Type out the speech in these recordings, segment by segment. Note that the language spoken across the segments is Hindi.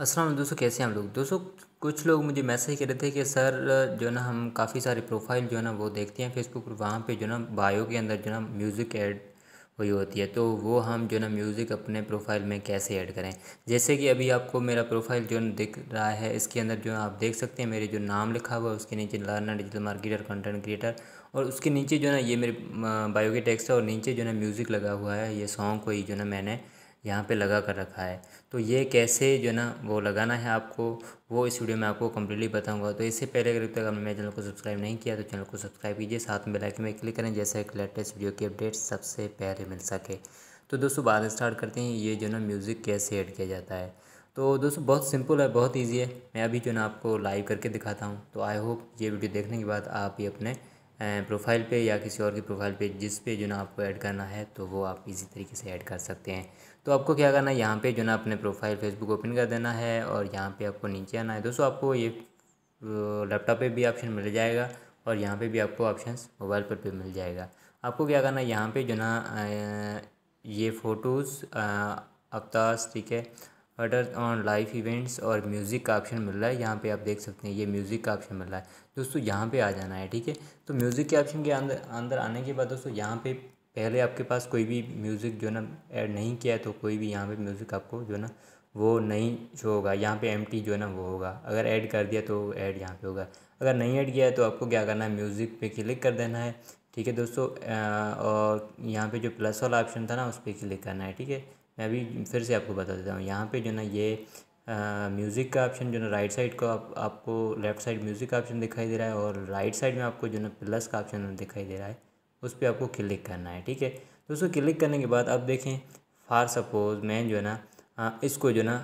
अस्सलाम वालेकुम दोस्तों, कैसे हैं हम लोग। दोस्तों कुछ लोग मुझे मैसेज कर रहे थे कि सर जो है ना हम काफ़ी सारे प्रोफाइल जो है ना वो देखते हैं फेसबुक पर, वहाँ पे जो है ना बायो के अंदर जो है ना म्यूज़िक ऐड हुई होती है, तो वो हम जो है ना म्यूज़िक अपने प्रोफाइल में कैसे ऐड करें। जैसे कि अभी आपको मेरा प्रोफाइल जो है ना दिख रहा है, इसके अंदर जो है आप देख सकते हैं मेरे जो नाम लिखा हुआ है उसके नीचे learner digital marketer content creator, और उसके नीचे जो है ना ये मेरे बायो के टेक्स्ट है, और नीचे जो है ना म्यूज़िक लगा हुआ है। ये सॉन्ग कोई जो है ना मैंने यहाँ पे लगा कर रखा है। तो ये कैसे जो है ना वो लगाना है आपको, वो इस वीडियो में आपको कम्प्लीटली बताऊंगा। तो इससे पहले अगर तक आपने मेरे चैनल को सब्सक्राइब नहीं किया तो चैनल को सब्सक्राइब कीजिए, साथ में बेल आइकन में क्लिक करें जैसे एक लेटेस्ट वीडियो की अपडेट सबसे पहले मिल सके। तो दोस्तों बात स्टार्ट करते हैं, ये जो है ना म्यूज़िक कैसे ऐड किया जाता है। तो दोस्तों बहुत सिंपल है, बहुत ईजी है। मैं अभी जो है ना आपको लाइव करके दिखाता हूँ। तो आई होप ये वीडियो देखने के बाद आप ये अपने प्रोफाइल पे या किसी और की प्रोफाइल पे जिस पे जो ना आपको ऐड करना है तो वो आप इजी तरीके से ऐड कर सकते हैं। तो आपको क्या करना है, यहाँ पे जो ना अपने प्रोफाइल फेसबुक ओपन कर देना है, और यहाँ पे आपको नीचे आना है। दोस्तों आपको ये लैपटॉप पे भी ऑप्शन मिल जाएगा, और यहाँ पे भी आपको ऑप्शंस मोबाइल पर भी मिल जाएगा। आपको क्या करना है, यहाँ पे जो ना ये फ़ोटोज़ अवतार्स, ठीक है, ऑर्डर ऑन लाइव इवेंट्स और म्यूज़िक का ऑप्शन मिल रहा है। यहाँ पे आप देख सकते हैं ये म्यूज़िक का ऑप्शन मिल रहा है। दोस्तों यहाँ पे आ जाना है, ठीक है। तो म्यूज़िक के ऑप्शन के अंदर अंदर आने के बाद दोस्तों यहाँ पे पहले आपके पास कोई भी म्यूज़िक जो है ना ऐड नहीं किया है, तो कोई भी यहाँ पे म्यूज़िक आपको जो है ना वो नहीं शो होगा। यहाँ पे एम्प्टी जो है ना वो होगा। अगर ऐड कर दिया तो ऐड यहाँ पे होगा, अगर नहीं ऐड किया है तो आपको क्या करना है, म्यूज़िक पे क्लिक कर देना है, ठीक है दोस्तों। और यहाँ पे जो प्लस वाला ऑप्शन था ना उस पर क्लिक करना है, ठीक है। मैं अभी फिर से आपको बता देता हूँ। यहाँ पे जो ना ये म्यूज़िक का ऑप्शन जो ना राइट साइड को आपको लेफ़्ट साइड म्यूज़िक का ऑप्शन दिखाई दे रहा है, और राइट साइड में आपको जो ना प्लस का ऑप्शन दिखाई दे रहा है, उस पर आपको क्लिक करना है, ठीक है दोस्तों। क्लिक करने के बाद अब देखें, फॉर सपोज़ मैं जो है ना इसको जो ना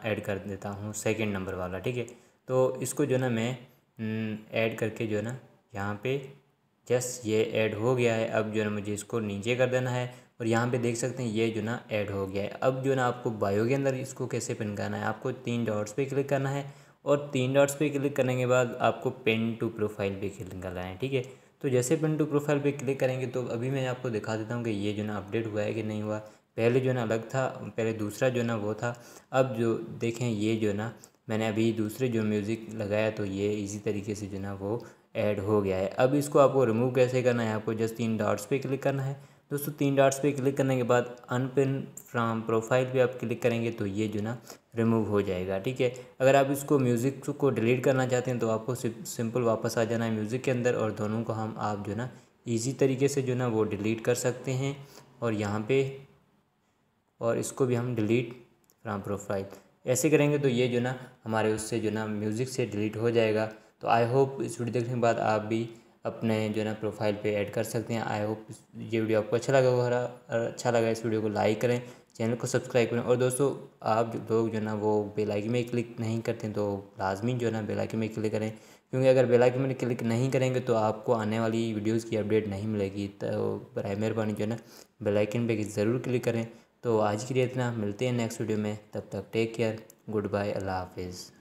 ऐड कर देता हूँ सेकंड नंबर वाला, ठीक है। तो इसको जो ना मैं ऐड करके जो है ना यहाँ पे जस्ट ये ऐड हो गया है। अब जो है ना मुझे इसको नीचे कर देना है, और यहाँ पे देख सकते हैं ये जो ना ऐड हो गया है। अब जो है ना आपको बायो के अंदर इसको कैसे पिन करना है, आपको 3 डॉट्स पे क्लिक करना है, और 3 डॉट्स पे क्लिक करने के बाद आपको पिन टू प्रोफाइल पे क्लिक करना है, ठीक है। तो जैसे पिन टू प्रोफाइल पे क्लिक करेंगे तो अभी मैं आपको दिखा देता हूँ कि ये जो ना अपडेट हुआ है कि नहीं हुआ। पहले जो ना अलग था, पहले दूसरा जो ना वो था। अब जो देखें ये जो ना मैंने अभी दूसरे जो म्यूज़िक लगाया तो ये इजी तरीके से जो ना वो ऐड हो गया है। अब इसको आपको रिमूव कैसे करना है, आपको जस्ट 3 डॉट्स पे क्लिक करना है दोस्तों। 3 डॉट्स पे क्लिक करने के बाद अनपिन फ्रॉम प्रोफाइल पे आप क्लिक करेंगे तो ये जो ना रिमूव हो जाएगा, ठीक है। अगर आप इसको म्यूज़िक को डिलीट करना चाहते हैं तो आपको सिंपल वापस आ जाना है म्यूज़िक के अंदर, और दोनों को हम आप जो ना ईजी तरीके से जो ना वो डिलीट कर सकते हैं। और यहाँ पे और इसको भी हम डिलीट फ्रॉम प्रोफाइल ऐसे करेंगे तो ये जो ना हमारे उससे जो ना म्यूज़िक से डिलीट हो जाएगा। तो आई होप इस वीडियो देखने के बाद आप भी अपने जो ना प्रोफाइल पे ऐड कर सकते हैं। आई होप ये वीडियो आपको अच्छा लगा होगा। अच्छा लगा इस वीडियो को लाइक करें, चैनल को सब्सक्राइब करें, और दोस्तों आप लोग जो ना वो बेल आइकन में क्लिक नहीं करते तो लाजमी जो है ना बेल आइकन में क्लिक करें, क्योंकि अगर बेल आइकन में क्लिक नहीं करेंगे तो आपको आने वाली वीडियोज़ की अपडेट नहीं मिलेगी। तो बराए मेहरबानी जो है ना बेल आइकन पे ज़रूर क्लिक करें। तो आज के लिए इतना, मिलते हैं नेक्स्ट वीडियो में, तब तक टेक केयर, गुड बाय, अल्लाह हाफिज़।